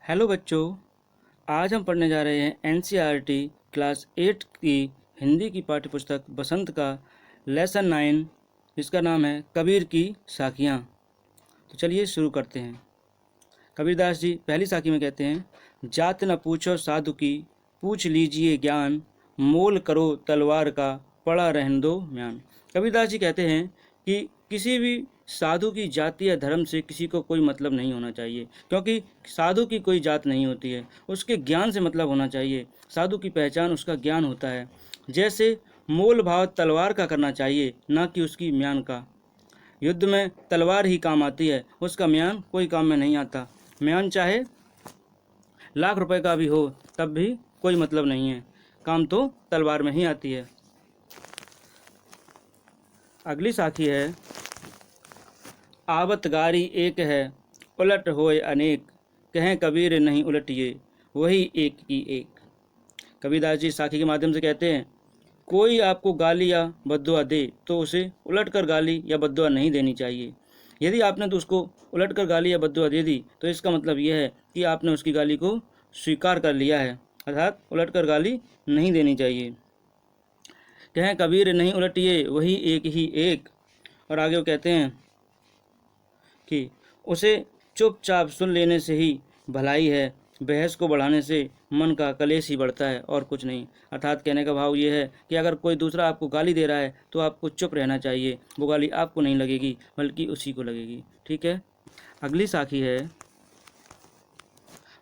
Hello बच्चों, आज हम पढ़ने जा रहे हैं एनसीईआरटी क्लास 8 की हिंदी की पाठ्यपुस्तक बसंत का लेसन 9 जिसका नाम है कबीर की साखियाँ। तो चलिए शुरू करते हैं। कबीरदास जी पहली साखी में कहते हैं, जात न पूछो साधु की, पूछ लीजिए ज्ञान, मोल करो तलवार का, पड़ा रहन दो म्यान। कबीरदास जी कहते हैं कि किसी भी साधु की जाति या धर्म से किसी को कोई मतलब नहीं होना चाहिए, क्योंकि साधु की कोई जात नहीं होती है, उसके ज्ञान से मतलब होना चाहिए। साधु की पहचान उसका ज्ञान होता है। जैसे मोल भाव तलवार का करना चाहिए, ना कि उसकी म्यान का। युद्ध में तलवार ही काम आती है, उसका म्यान कोई काम में नहीं आता। म्यान चाहे लाख रुपए का भी हो तब भी कोई मतलब नहीं है, काम तो तलवार में ही आती है। अगली साखी है, आवत गारी एक है, उलट होए अनेक, कहें कबीर नहीं उलटिए, वही एक की एक। कबीरदास जी साखी के माध्यम से कहते हैं, कोई आपको गाली या बद्दुआ दे तो उसे उलटकर गाली या बद्दुआ नहीं देनी चाहिए। यदि आपने तो उसको उलटकर गाली या बद्दुआ दे दी तो इसका मतलब यह है कि आपने उसकी गाली को स्वीकार कर लिया है, अर्थात उलटकर गाली नहीं देनी चाहिए। कहें कबीर नहीं उलटिए, वही एक ही एक। और आगे वो कहते हैं कि उसे चुपचाप सुन लेने से ही भलाई है, बहस को बढ़ाने से मन का कलेश ही बढ़ता है और कुछ नहीं। अर्थात कहने का भाव ये है कि अगर कोई दूसरा आपको गाली दे रहा है तो आपको चुप रहना चाहिए, वो गाली आपको नहीं लगेगी बल्कि उसी को लगेगी। ठीक है। अगली साखी है,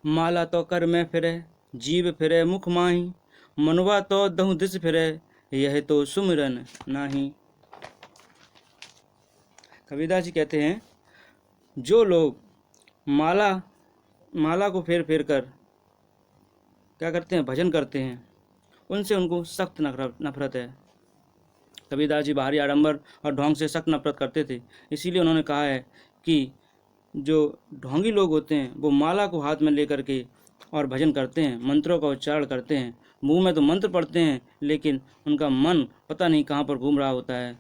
माला तो कर में फिरे, जीव फिरे मुख माही, मनवा तो दहु दिस फिरे, यह तो सुमिरन नाही। कबीरदास जी कहते हैं, जो लोग माला को फेर फेर कर क्या करते हैं, भजन करते हैं, उनसे उनको सख्त नफरत है। कबीरदास जी बाहरी आडंबर और ढोंग से सख्त नफरत करते थे, इसीलिए उन्होंने कहा है कि जो ढोंगी लोग होते हैं वो माला को हाथ में लेकर के और भजन करते हैं, मंत्रों का उच्चारण करते हैं, मुंह में तो मंत्र पढ़ते हैं लेकिन उनका मन पता नहीं कहाँ पर घूम रहा होता है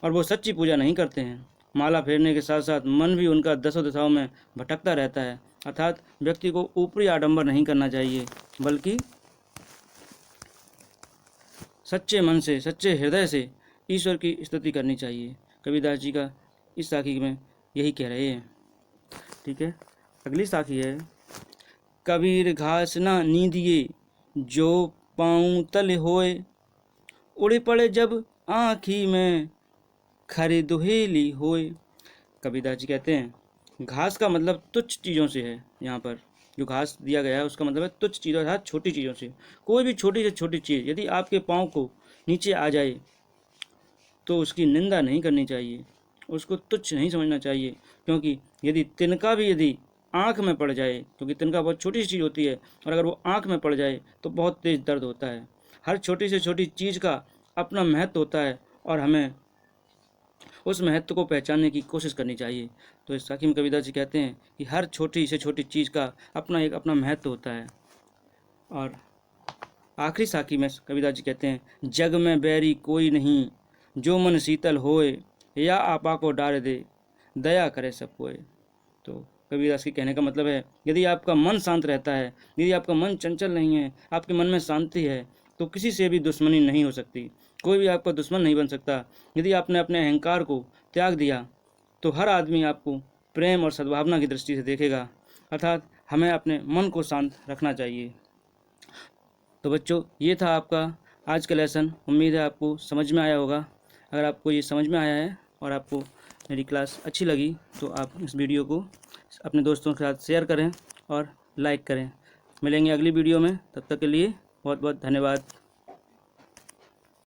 और वो सच्ची पूजा नहीं करते हैं। माला फेरने के साथ साथ मन भी उनका दसों दिशाओं में भटकता रहता है। अर्थात व्यक्ति को ऊपरी आडंबर नहीं करना चाहिए बल्कि सच्चे मन से, सच्चे हृदय से ईश्वर की स्तुति करनी चाहिए। कबीरदास जी का इस साखी में यही कह रहे हैं। ठीक है। अगली साखी है, कबीर घास ना नींदिए, जो पाँव तल होए, उड़ पड़े जब आँखी में, खरे दुहेली होए। कबीरदास जी कहते हैं, घास का मतलब तुच्छ चीज़ों से है। यहाँ पर जो घास दिया गया है उसका मतलब है तुच्छ चीज़ों, अर्थात छोटी चीज़ों से। कोई भी छोटी से छोटी चीज़ यदि आपके पाँव को नीचे आ जाए तो उसकी निंदा नहीं करनी चाहिए, उसको तुच्छ नहीं समझना चाहिए, क्योंकि यदि तिनका भी यदि आँख में पड़ जाए, क्योंकि तिनका बहुत छोटी सी चीज़ होती है और अगर वो आँख में पड़ जाए तो बहुत तेज़ दर्द होता है। हर छोटी से छोटी चीज़ का अपना महत्व होता है और हमें उस महत्व को पहचानने की कोशिश करनी चाहिए। तो इस साखी में कबीरदास जी कहते हैं कि हर छोटी से छोटी चीज़ का अपना महत्व होता है। और आखिरी साखी में कबीरदास जी कहते हैं, जग में बैरी कोई नहीं, जो मन शीतल होए, या आपा को डार दे, दया करे सब कोई। तो कबीरदास के कहने का मतलब है, यदि आपका मन शांत रहता है, यदि आपका मन चंचल नहीं है, आपके मन में शांति है, तो किसी से भी दुश्मनी नहीं हो सकती, कोई भी आपका दुश्मन नहीं बन सकता। यदि आपने अपने अहंकार को त्याग दिया तो हर आदमी आपको प्रेम और सद्भावना की दृष्टि से देखेगा। अर्थात हमें अपने मन को शांत रखना चाहिए। तो बच्चों, ये था आपका आज का लेसन। उम्मीद है आपको समझ में आया होगा। अगर आपको ये समझ में आया है और आपको मेरी क्लास अच्छी लगी तो आप इस वीडियो को अपने दोस्तों के साथ शेयर करें और लाइक करें। मिलेंगे अगली वीडियो में, तब तक के लिए बहुत बहुत धन्यवाद।